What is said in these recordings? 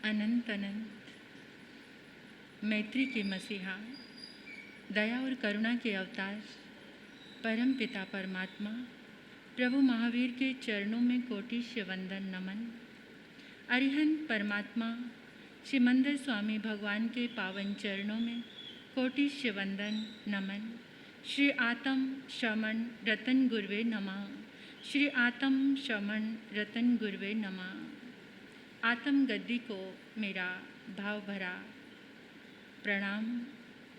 अनंत अनंत मैत्री के मसीहा, दया और करुणा के अवतार परम पिता परमात्मा प्रभु महावीर के चरणों में कोटिश वंदन नमन। अरिहंत परमात्मा श्रीमंदर स्वामी भगवान के पावन चरणों में कोटिश वंदन नमन। श्री आत्म शमन रतन गुरुवे नमः। श्री आत्म शमन रतन गुरुवे नमः। आत्म गद्दी को मेरा भाव भरा प्रणाम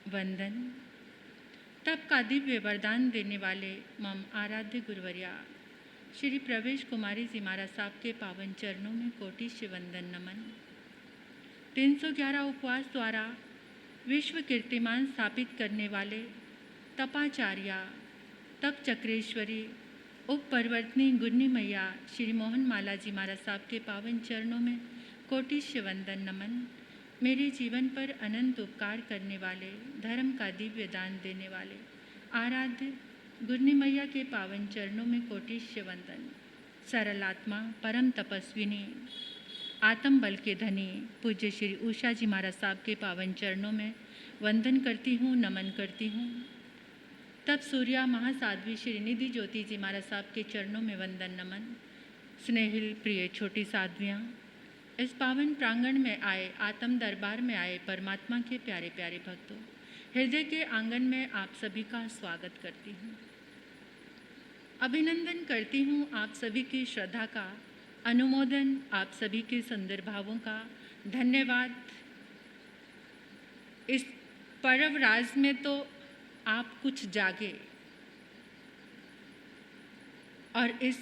वंदन। तब का दिव्य वरदान देने वाले मम आराध्य गुरुवर्या श्री प्रवेश कुमारी जी महाराज साहब के पावन चरणों में कोटिश वंदन नमन। 311 उपवास द्वारा विश्व कीर्तिमान स्थापित करने वाले तपाचार्या तप चक्रेश्वरी उप परिवर्तनी गुरनी मैया श्री मोहन माला जी महाराज साहब के पावन चरणों में कोटिश वंदन नमन। मेरे जीवन पर अनंत उपकार करने वाले, धर्म का दिव्य दान देने वाले आराध्य गुरनी मैया के पावन चरणों में कोटिश वंदन। सरल आत्मा परम तपस्विनी आत्म बल के धनी पूज्य श्री उषा जी महाराज साहब के पावन चरणों में वंदन करती हूँ, नमन करती हूँ। तब सूर्या महासाध्वी श्री निधि ज्योति जी महाराज साहब के चरणों में वंदन नमन। स्नेहिल प्रिय छोटी साध्वियाँ, इस पावन प्रांगण में आए, आत्म दरबार में आए परमात्मा के प्यारे प्यारे भक्तों, हृदय के आंगन में आप सभी का स्वागत करती हूँ। अभिनंदन करती हूँ आप सभी की श्रद्धा का, अनुमोदन आप सभी के सुंदर भावों का। धन्यवाद। इस पर्व राज में तो आप कुछ जागे और इस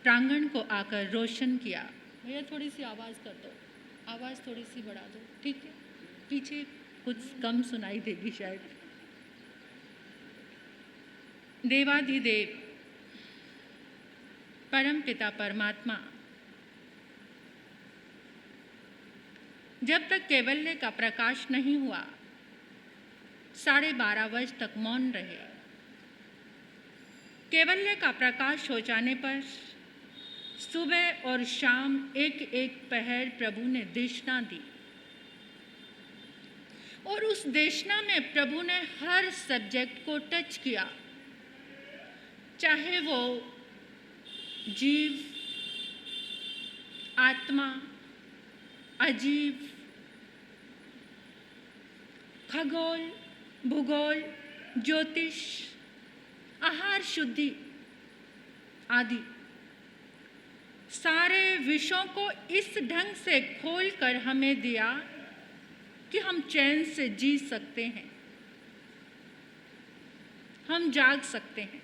प्रांगण को आकर रोशन किया। भैया थोड़ी सी आवाज़ कर दो, आवाज़ थोड़ी सी बढ़ा दो, ठीक है? पीछे कुछ कम सुनाई देगी शायद। देवाधिदेव परम पिता परमात्मा जब तक कैवल्य का प्रकाश नहीं हुआ 12.5 वर्ष तक मौन रहे। कैवल्य का प्रकाश हो जाने पर सुबह और शाम एक एक पहर प्रभु ने देशना दी और उस देशना में प्रभु ने हर सब्जेक्ट को टच किया, चाहे वो जीव, आत्मा, अजीव, खगोल, भूगोल, ज्योतिष, आहार शुद्धि आदि सारे विषयों को इस ढंग से खोल कर हमें दिया कि हम चैन से जी सकते हैं, हम जाग सकते हैं।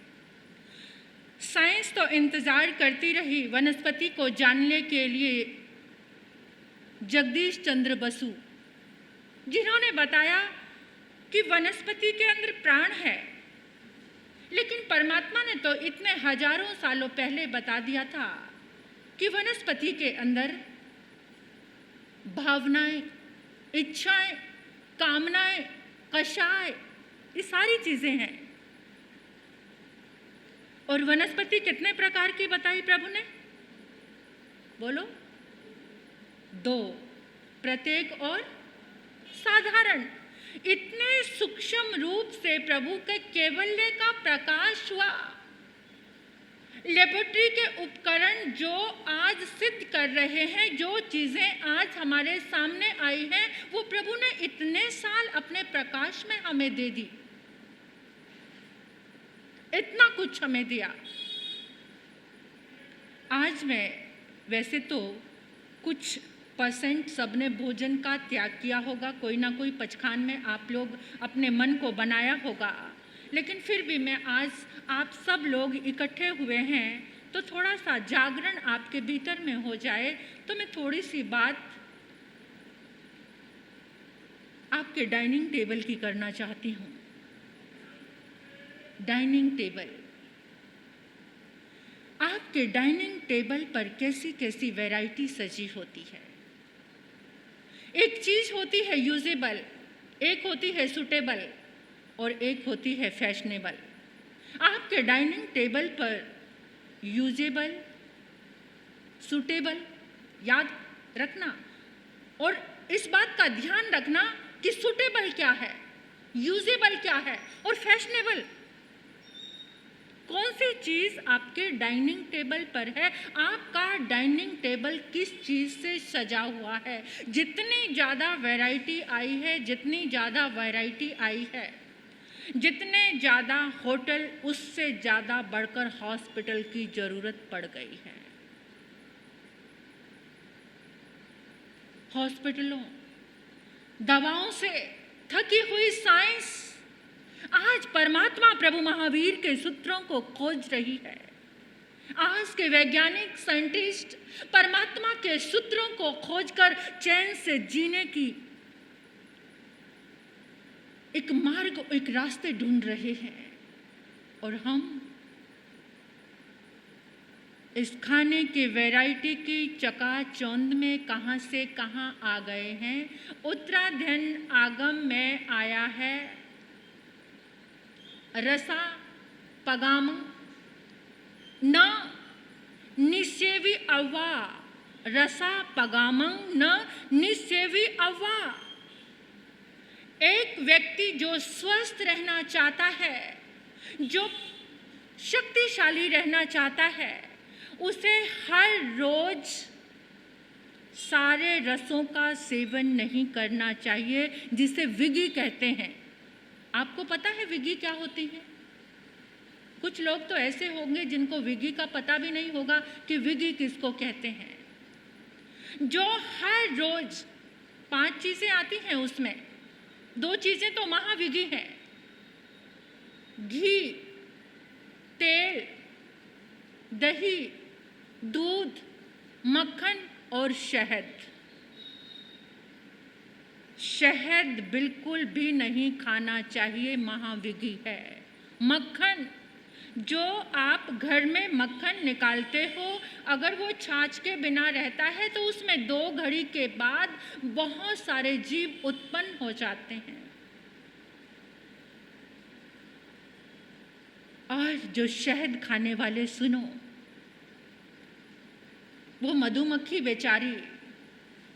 साइंस तो इंतजार करती रही वनस्पति को जानने के लिए। जगदीश चंद्र बसु जिन्होंने बताया कि वनस्पति के अंदर प्राण है, लेकिन परमात्मा ने तो इतने हजारों सालों पहले बता दिया था कि वनस्पति के अंदर भावनाएं, इच्छाएं, कामनाएं, कषाय, ये सारी चीजें हैं। और वनस्पति कितने प्रकार की बताई प्रभु ने? बोलो। 2, प्रत्येक और साधारण। इतने सूक्ष्म रूप से प्रभु के कैवल्य का प्रकाश हुआ। लेबोरेटरी के उपकरण जो आज सिद्ध कर रहे हैं, जो चीजें आज हमारे सामने आई हैं, वो प्रभु ने इतने साल अपने प्रकाश में हमें दे दी। इतना कुछ हमें दिया। आज मैं वैसे तो कुछ % सबने भोजन का त्याग किया होगा, कोई ना कोई पचखान में आप लोग अपने मन को बनाया होगा, लेकिन फिर भी मैं आज आप सब लोग इकट्ठे हुए हैं तो थोड़ा सा जागरण आपके भीतर में हो जाए, तो मैं थोड़ी सी बात आपके डाइनिंग टेबल की करना चाहती हूँ। डाइनिंग टेबल, आपके डाइनिंग टेबल पर कैसी कैसी वैरायटी सजी होती है। एक चीज होती है यूजेबल, एक होती है सूटेबल और एक होती है फैशनेबल। आपके डाइनिंग टेबल पर यूजेबल, सूटेबल, याद रखना, और इस बात का ध्यान रखना कि सुटेबल क्या है, यूजेबल क्या है और फैशनेबल कौन सी चीज़ आपके डाइनिंग टेबल पर है। आपका डाइनिंग टेबल किस चीज़ से सजा हुआ है। जितनी ज़्यादा वैरायटी आई है, जितनी ज़्यादा वैरायटी आई है, जितने ज़्यादा होटल, उससे ज़्यादा बढ़कर हॉस्पिटल की ज़रूरत पड़ गई है। हॉस्पिटलों, दवाओं से थकी हुई साइंस आज परमात्मा प्रभु महावीर के सूत्रों को खोज रही है। आज के वैज्ञानिक साइंटिस्ट परमात्मा के सूत्रों को खोजकर चैन से जीने की एक मार्ग, एक रास्ते ढूंढ रहे हैं। और हम इस खाने की वैरायटी की चकाचौंध में कहाँ से कहाँ आ गए हैं। उत्तराधन आगम में आया है रसा पगाम न निसेवी अव्वा, रसा पगामं न निसेवी अव्वा। एक व्यक्ति जो स्वस्थ रहना चाहता है, जो शक्तिशाली रहना चाहता है, उसे हर रोज सारे रसों का सेवन नहीं करना चाहिए, जिसे विगी कहते हैं। आपको पता है विगी क्या होती है? कुछ लोग तो ऐसे होंगे जिनको विगी का पता भी नहीं होगा कि विगी किसको कहते हैं। जो हर रोज 5 चीजें आती हैं, उसमें 2 चीजें तो महाविगी हैं, घी, तेल, दही, दूध, मक्खन और शहद। शहद बिल्कुल भी नहीं खाना चाहिए, महाविगी है। मक्खन, जो आप घर में मक्खन निकालते हो, अगर वो छाछ के बिना रहता है तो उसमें 2 घड़ी के बाद बहुत सारे जीव उत्पन्न हो जाते हैं। और जो शहद खाने वाले, सुनो, वो मधुमक्खी बेचारी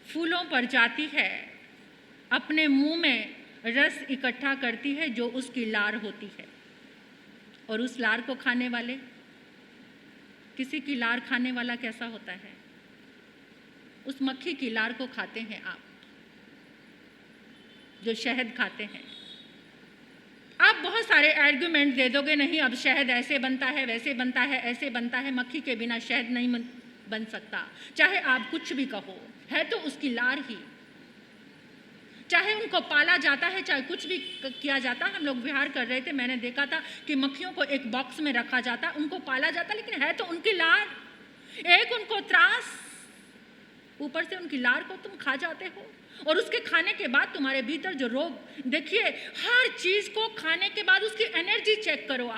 फूलों पर जाती है, अपने मुंह में रस इकट्ठा करती है जो उसकी लार होती है। और उस लार को खाने वाले, किसी की लार खाने वाला कैसा होता है? उस मक्खी की लार को खाते हैं आप, जो शहद खाते हैं। आप बहुत सारे आर्गुमेंट दे दोगे, नहीं अब शहद ऐसे बनता है, वैसे बनता है, ऐसे बनता है। मक्खी के बिना शहद नहीं बन सकता, चाहे आप कुछ भी कहो, है तो उसकी लार ही। चाहे उनको पाला जाता है, चाहे कुछ भी किया जाता। हम लोग विहार कर रहे थे, मैंने देखा था कि मक्खियों को एक बॉक्स में रखा जाता, उनको पाला जाता, लेकिन है तो उनकी लार। एक उनको त्रास, ऊपर से उनकी लार को तुम खा जाते हो। और उसके खाने के बाद तुम्हारे भीतर जो रोग, देखिए हर चीज को खाने के बाद उसकी एनर्जी चेक करो।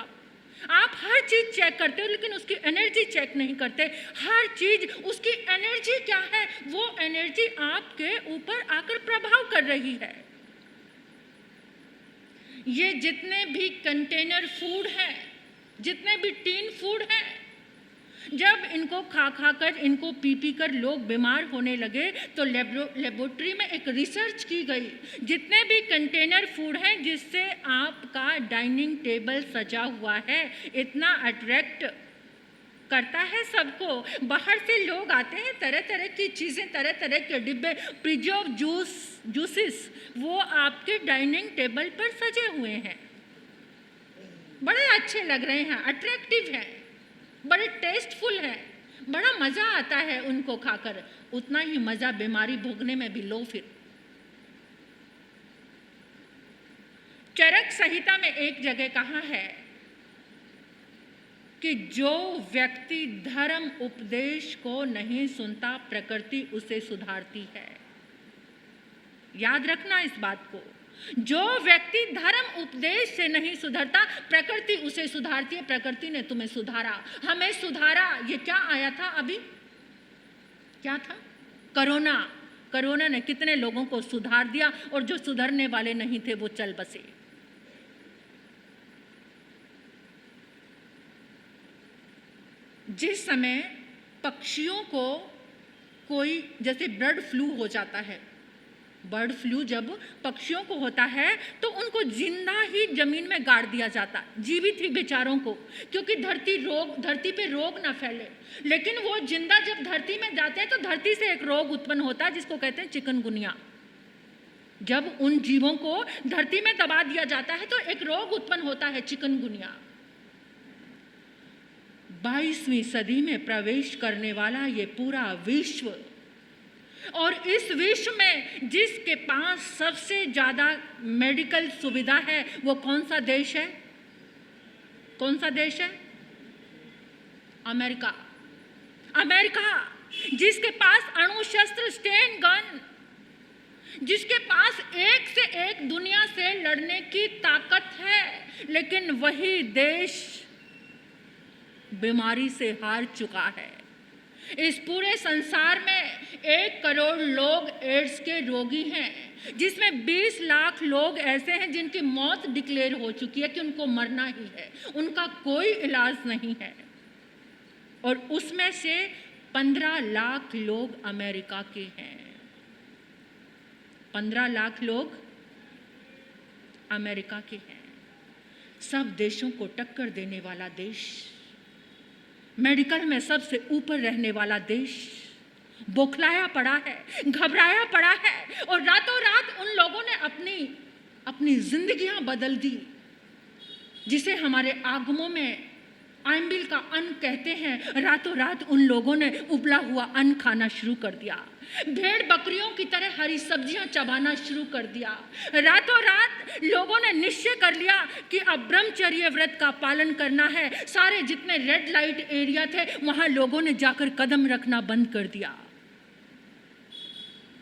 आप हर चीज चेक करते हो, लेकिन उसकी एनर्जी चेक नहीं करते। हर चीज, उसकी एनर्जी क्या है, वो एनर्जी आपके ऊपर आकर प्रभाव कर रही है। ये जितने भी कंटेनर फूड हैं, जितने भी टीन फूड हैं, जब इनको खा खा कर, इनको पी पी कर लोग बीमार होने लगे तो लेबोरेटरी में एक रिसर्च की गई। जितने भी कंटेनर फूड हैं जिससे आपका डाइनिंग टेबल सजा हुआ है, इतना अट्रैक्ट करता है सबको। बाहर से लोग आते हैं, तरह तरह की चीज़ें, तरह तरह के डिब्बे, प्रिजर्व जूसेस, वो आपके डाइनिंग टेबल पर सजे हुए हैं। बड़े अच्छे लग रहे हैं, अट्रैक्टिव हैं, बड़े टेस्टफुल हैं, बड़ा मज़ा आता है उनको खाकर। उतना ही मज़ा बीमारी भोगने में भी लो। फिर चरक संहिता में एक जगह कहा है कि जो व्यक्ति धर्म उपदेश को नहीं सुनता, प्रकृति उसे सुधारती है। याद रखना इस बात को। जो व्यक्ति धर्म उपदेश से नहीं सुधरता, प्रकृति उसे सुधारती है। प्रकृति ने तुम्हें सुधारा, हमें सुधारा। ये क्या आया था अभी, क्या था? कोरोना। कोरोना ने कितने लोगों को सुधार दिया, और जो सुधरने वाले नहीं थे वो चल बसे। जिस समय पक्षियों को कोई जैसे बर्ड फ्लू हो जाता है, बर्ड फ्लू जब पक्षियों को होता है तो उनको जिंदा ही जमीन में गाड़ दिया जाता, जीवित ही बेचारों को, क्योंकि धरती पे रोग ना फैले। लेकिन वो जिंदा जब धरती में जाते हैं तो धरती से एक रोग उत्पन्न होता है जिसको कहते हैं चिकनगुनिया। जब उन जीवों को धरती में दबा दिया जाता है तो एक रोग उत्पन्न होता है, चिकनगुनिया। 22वीं सदी में प्रवेश करने वाला ये पूरा विश्व, और इस विश्व में जिसके पास सबसे ज्यादा मेडिकल सुविधा है वो कौन सा देश है? कौन सा देश है? अमेरिका। अमेरिका, जिसके पास अणु शस्त्र, स्टेन गन, जिसके पास एक से एक दुनिया से लड़ने की ताकत है, लेकिन वही देश बीमारी से हार चुका है। इस पूरे संसार में 1 करोड़ लोग एड्स के रोगी हैं, जिसमें 20 लाख लोग ऐसे हैं जिनकी मौत डिक्लेयर हो चुकी है कि उनको मरना ही है, उनका कोई इलाज नहीं है। और उसमें से 15 लाख लोग अमेरिका के हैं। 15 लाख लोग अमेरिका के हैं। सब देशों को टक्कर देने वाला देश, मेडिकल में सबसे ऊपर रहने वाला देश बौखलाया पड़ा है, घबराया पड़ा है, और रातों रात उन लोगों ने अपनी जिंदगियां बदल दी, जिसे हमारे आगमों में आइंबिल का अन्न कहते हैं। रातों रात उन लोगों ने उबला हुआ अन्न खाना शुरू कर दिया, भेड़ बकरियों की तरह हरी सब्जियां चबाना शुरू कर दिया। रातों रात लोगों ने निश्चय कर लिया कि अब ब्रह्मचर्य व्रत का पालन करना है। सारे जितने रेड लाइट एरिया थे वहां लोगों ने जाकर कदम रखना बंद कर दिया।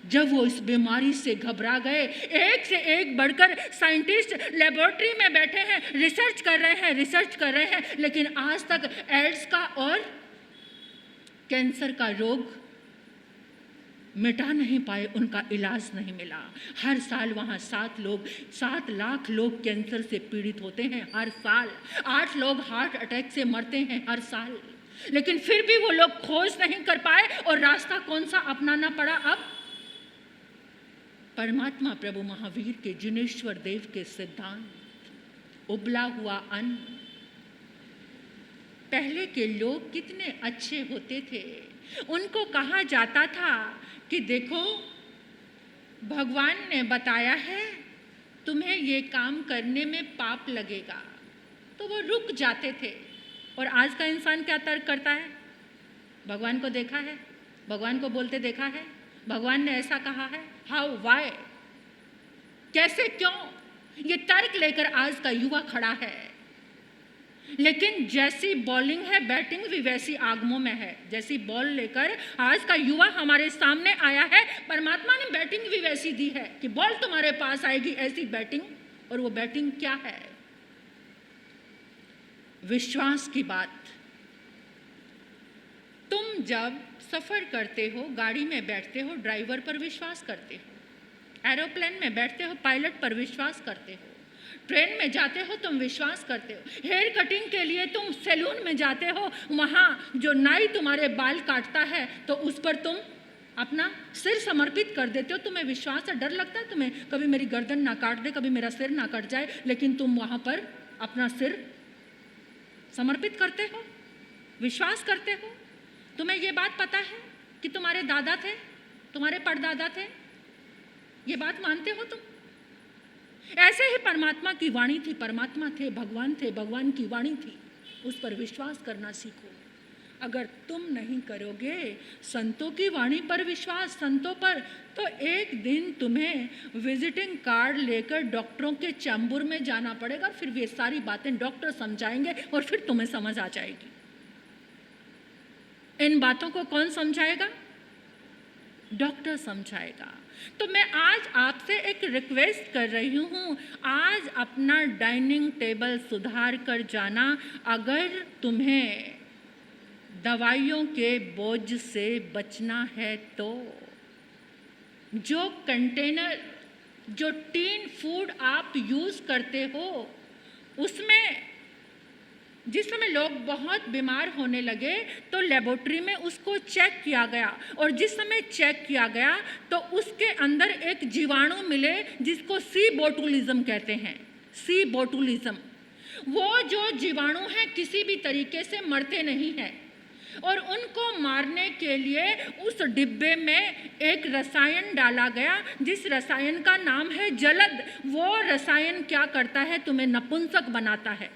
जब वो इस बीमारी से घबरा गए, एक से एक बढ़कर साइंटिस्ट लेबोरेटरी में बैठे हैं, रिसर्च कर रहे हैं, लेकिन आज तक एड्स का और कैंसर का रोग मिटा नहीं पाए, उनका इलाज नहीं मिला। हर साल वहाँ 7 लाख लोग कैंसर से पीड़ित होते हैं हर साल। 8 लोग हार्ट अटैक से मरते हैं हर साल। लेकिन फिर भी वो लोग खोज नहीं कर पाए, और रास्ता कौन सा अपनाना पड़ा अब? परमात्मा प्रभु महावीर के जिनेश्वर देव के सिद्धांत, उबला हुआ अन्न। पहले के लोग कितने अच्छे होते थे। उनको कहा जाता था कि देखो भगवान ने बताया है तुम्हें ये काम करने में पाप लगेगा, तो वो रुक जाते थे। और आज का इंसान क्या तर्क करता है? भगवान को देखा है, भगवान को बोलते देखा है, भगवान ने ऐसा कहा है, हाउ, वाई, कैसे, क्यों, ये तर्क लेकर आज का युवा खड़ा है। लेकिन जैसी बॉलिंग है बैटिंग भी वैसी आगमों में है। जैसी बॉल लेकर आज का युवा हमारे सामने आया है, परमात्मा ने बैटिंग भी वैसी दी है कि बॉल तुम्हारे पास आएगी, ऐसी बैटिंग। और वो बैटिंग क्या है? विश्वास की बात। तुम जब सफर करते हो, गाड़ी में बैठते हो, ड्राइवर पर विश्वास करते हो, एरोप्लेन में बैठते हो, पायलट पर विश्वास करते हो, ट्रेन में जाते हो तुम विश्वास करते हो, हेयर कटिंग के लिए तुम सैलून में जाते हो, वहाँ जो नाई तुम्हारे बाल काटता है तो उस पर तुम अपना सिर समर्पित कर देते हो। तुम्हें विश्वास है, डर लगता है तुम्हें कभी मेरी गर्दन ना काट दे, कभी मेरा सिर ना कट जाए, लेकिन तुम वहाँ पर अपना सिर समर्पित करते हो, विश्वास करते हो। तुम्हें ये बात पता है कि तुम्हारे दादा थे, तुम्हारे परदादा थे, ये बात मानते हो तुम। ऐसे ही परमात्मा की वाणी थी, परमात्मा थे, भगवान की वाणी थी, उस पर विश्वास करना सीखो। अगर तुम नहीं करोगे संतों की वाणी पर विश्वास, संतों पर, तो एक दिन तुम्हें विजिटिंग कार्ड लेकर डॉक्टरों के चैम्बर में जाना पड़ेगा। फिर वे सारी बातें डॉक्टर समझाएंगे और फिर तुम्हें समझ आ जाएगी। इन बातों को कौन समझाएगा? डॉक्टर समझाएगा। तो मैं आज आपसे एक रिक्वेस्ट कर रही हूँ, आज अपना डाइनिंग टेबल सुधार कर जाना। अगर तुम्हें दवाइयों के बोझ से बचना है तो जो कंटेनर, जो टीन फूड आप यूज़ करते हो, उसमें जिस समय लोग बहुत बीमार होने लगे तो लेबोरेटरी में उसको चेक किया गया, और जिस समय चेक किया गया तो उसके अंदर एक जीवाणु मिले जिसको सी बोटुलिज्म कहते हैं। सी बोटुलिज्म, वो जो जीवाणु हैं किसी भी तरीके से मरते नहीं हैं, और उनको मारने के लिए उस डिब्बे में एक रसायन डाला गया जिस रसायन का नाम है जलद। वो रसायन क्या करता है? तुम्हें नपुंसक बनाता है।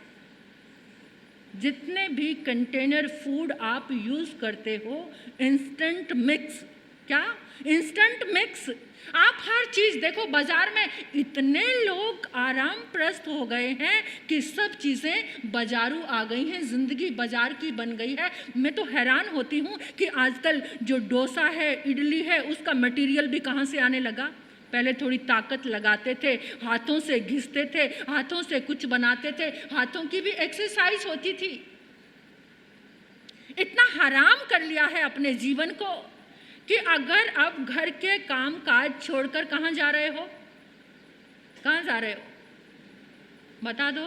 जितने भी कंटेनर फूड आप यूज़ करते हो, इंस्टेंट मिक्स, क्या इंस्टेंट मिक्स, आप हर चीज़ देखो, बाजार में इतने लोग आराम प्रस्त हो गए हैं कि सब चीज़ें बाजारू आ गई हैं, ज़िंदगी बाजार की बन गई है। मैं तो हैरान होती हूँ कि आजकल जो डोसा है, इडली है, उसका मटेरियल भी कहाँ से आने लगा। पहले थोड़ी ताकत लगाते थे, हाथों से घिसते थे, हाथों से कुछ बनाते थे, हाथों की भी एक्सरसाइज होती थी। इतना हराम कर लिया है अपने जीवन को कि अगर अब घर के काम काज छोड़कर कहाँ जा रहे हो? कहाँ जा रहे हो? बता दो।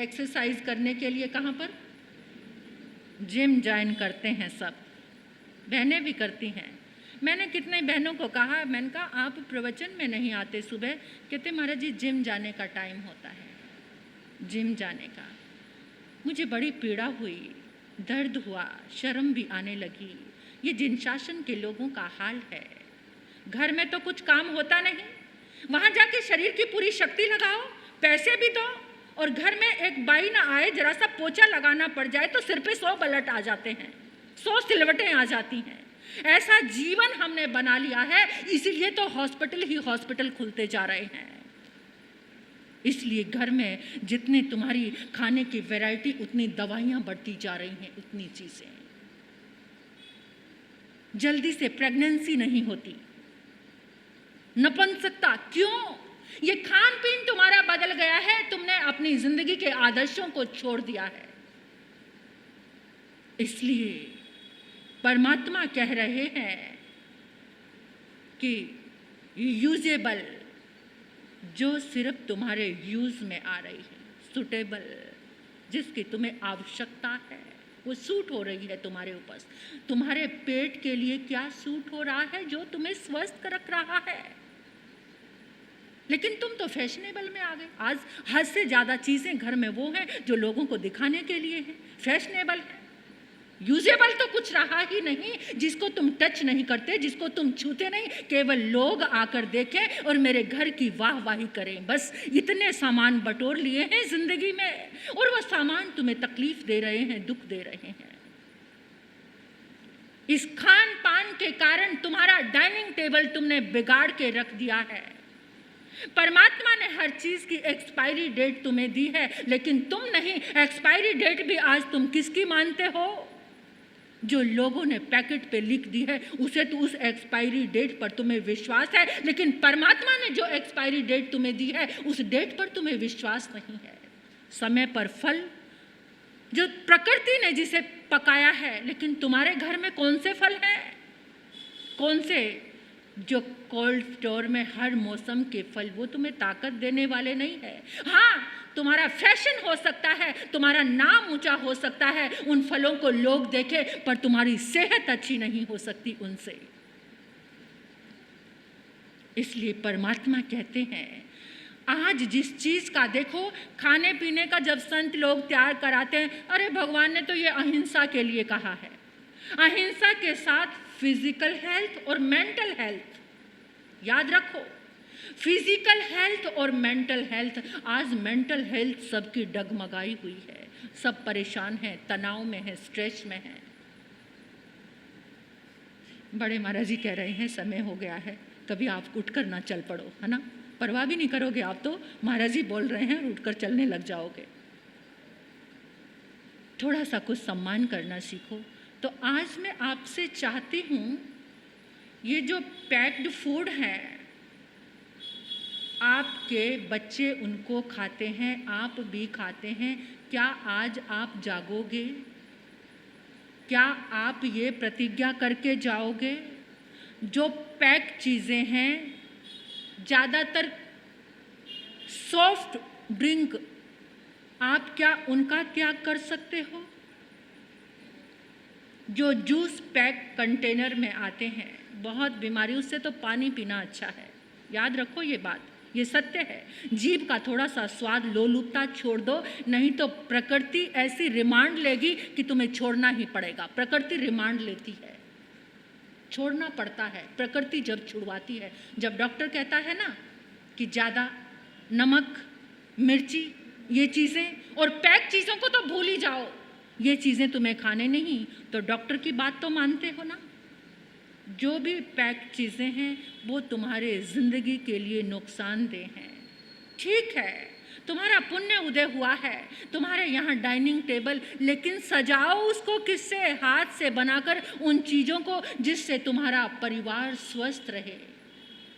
एक्सरसाइज करने के लिए कहाँ पर? जिम ज्वाइन करते हैं सब, बहनें भी करती हैं। मैंने कितने बहनों को कहा, मैंने कहा आप प्रवचन में नहीं आते सुबह, कहते महाराज जी जिम जाने का टाइम होता है, जिम जाने का। मुझे बड़ी पीड़ा हुई, दर्द हुआ, शर्म भी आने लगी। ये जिन शासन के लोगों का हाल है। घर में तो कुछ काम होता नहीं, वहाँ जाके शरीर की पूरी शक्ति लगाओ, पैसे भी दो, और घर में एक बाई ना आए, जरा सा पोछा लगाना पड़ जाए तो सिर पे 100 बलट आ जाते हैं, 100 सिलवटें आ जाती हैं। ऐसा जीवन हमने बना लिया है, इसीलिए तो हॉस्पिटल ही हॉस्पिटल खुलते जा रहे हैं। इसलिए घर में जितनी तुम्हारी खाने की वैरायटी, उतनी दवाइयाँ बढ़ती जा रही हैं, उतनी चीज़ें। जल्दी से प्रेगनेंसी नहीं होती, नपुंसकता। क्यों? ये खान पीन तुम्हारा बदल गया है, तुमने अपनी जिंदगी के आदर्शों को छोड़ दिया है। इसलिए परमात्मा कह रहे हैं कि यूजेबल, जो सिर्फ तुम्हारे यूज में आ रही है, सुटेबल, जिसकी तुम्हें आवश्यकता है, वो सूट हो रही है तुम्हारे ऊपर। तुम्हारे पेट के लिए क्या सूट हो रहा है? जो तुम्हें स्वस्थ रख रहा है। लेकिन तुम तो फैशनेबल में आ गए। आज हद से ज़्यादा चीज़ें घर में वो हैं जो लोगों को दिखाने के लिए हैं, फैशनेबल है। यूजेबल तो कुछ रहा ही नहीं, जिसको तुम टच नहीं करते, जिसको तुम छूते नहीं, केवल लोग आकर देखें और मेरे घर की वाहवाही करें। बस इतने सामान बटोर लिए हैं जिंदगी में, और वह सामान तुम्हें तकलीफ दे रहे हैं, दुख दे रहे हैं। इस खान पान के कारण तुम्हारा डाइनिंग टेबल तुमने बिगाड़ के रख दिया है। परमात्मा ने हर चीज की एक्सपायरी डेट तुम्हें दी है, लेकिन तुम नहीं। एक्सपायरी डेट भी आज तुम किसकी मानते हो? जो लोगों ने पैकेट पे लिख दी है, उसे तो उस एक्सपायरी डेट पर तुम्हें विश्वास है, लेकिन परमात्मा ने जो एक्सपायरी डेट तुम्हें दी है, उस डेट पर तुम्हें विश्वास नहीं है। समय पर फल, जो प्रकृति ने जिसे पकाया है, लेकिन तुम्हारे घर में कौन से फल हैं? कौन से? जो कोल्ड स्टोर में हर मौसम के फल, वो तुम्हें ताकत देने वाले नहीं है। हाँ, तुम्हारा फैशन हो सकता है, तुम्हारा नाम ऊंचा हो सकता है, उन फलों को लोग देखें, पर तुम्हारी सेहत अच्छी नहीं हो सकती उनसे। इसलिए परमात्मा कहते हैं, आज जिस चीज का देखो, खाने पीने का जब संत लोग त्याग कराते हैं, अरे भगवान ने तो ये अहिंसा के लिए कहा है। अहिंसा के साथ फिजिकल हेल्थ और मेंटल हेल्थ, याद रखो, फिजिकल हेल्थ और मेंटल हेल्थ। आज मेंटल हेल्थ सबकी डगमगाई हुई है, सब परेशान हैं, तनाव में है, स्ट्रेस में है। बड़े महाराज जी कह रहे हैं समय हो गया है, कभी आप उठकर ना चल पड़ो, है ना? परवाह भी नहीं करोगे आप तो, महाराज जी बोल रहे हैं, उठकर चलने लग जाओगे। थोड़ा सा कुछ सम्मान करना सीखो। तो आज मैं आपसे चाहती हूँ, ये जो पैक्ड फूड है, आपके बच्चे उनको खाते हैं, आप भी खाते हैं, क्या आज आप जागोगे? क्या आप ये प्रतिज्ञा करके जाओगे? जो पैक चीज़ें हैं, ज़्यादातर सॉफ्ट ड्रिंक, आप क्या उनका त्याग कर सकते हो जो जूस पैक कंटेनर में आते हैं? बहुत बीमारी, उससे तो पानी पीना अच्छा है। याद रखो ये बात, ये सत्य है। जीभ का थोड़ा सा स्वाद, लोलुपता छोड़ दो, नहीं तो प्रकृति ऐसी रिमांड लेगी कि तुम्हें छोड़ना ही पड़ेगा। प्रकृति रिमांड लेती है, छोड़ना पड़ता है प्रकृति जब छुड़वाती है। जब डॉक्टर कहता है ना कि ज़्यादा नमक, मिर्ची, ये चीज़ें और पैक चीज़ों को तो भूल ही जाओ, ये चीज़ें तुम्हें खाने नहीं, तो डॉक्टर की बात तो मानते हो ना। जो भी पैक चीज़ें हैं वो तुम्हारे ज़िंदगी के लिए नुकसानदेह हैं। ठीक है, तुम्हारा पुण्य उदय हुआ है, तुम्हारे यहाँ डाइनिंग टेबल, लेकिन सजाओ उसको किससे? हाथ से बनाकर उन चीज़ों को जिससे तुम्हारा परिवार स्वस्थ रहे।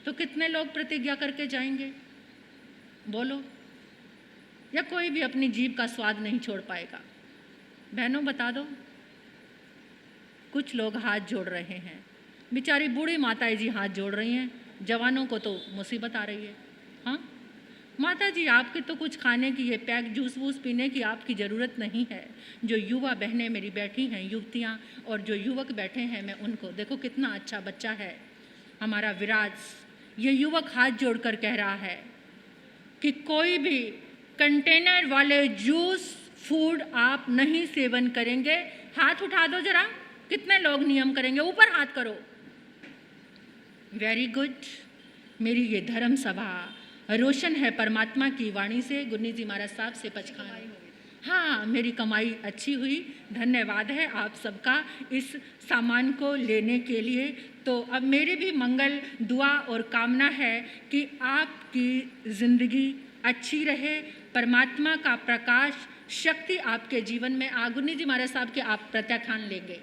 तो कितने लोग प्रतिज्ञा करके जाएंगे? बोलो। या कोई भी अपनी जीभ का स्वाद नहीं छोड़ पाएगा? बहनों बता दो। कुछ लोग हाथ जोड़ रहे हैं, बेचारी बूढ़ी माताएं जी हाथ जोड़ रही हैं, जवानों को तो मुसीबत आ रही है। हाँ माता जी, आपके तो कुछ खाने की, ये पैक जूस वूस पीने की आपकी ज़रूरत नहीं है। जो युवा बहनें मेरी बैठी हैं, युवतियाँ, और जो युवक बैठे हैं, मैं उनको देखो, कितना अच्छा बच्चा है हमारा विराज। ये युवक हाथ जोड़कर कह रहा है कि कोई भी कंटेनर वाले जूस फूड आप नहीं सेवन करेंगे। हाथ उठा दो जरा, कितने लोग नियम करेंगे? ऊपर हाथ करो। Very good. मेरी ये धर्म सभा रोशन है परमात्मा की वाणी से। गुन्नी जी महाराज साहब से पचखान। हाँ, मेरी कमाई अच्छी हुई, धन्यवाद है आप सबका इस सामान को लेने के लिए। तो अब मेरी भी मंगल दुआ और कामना है कि आपकी ज़िंदगी अच्छी रहे, परमात्मा का प्रकाश, शक्ति आपके जीवन में। गुन्नी जी महाराज साहब के आप प्रत्याख्यान लेंगे।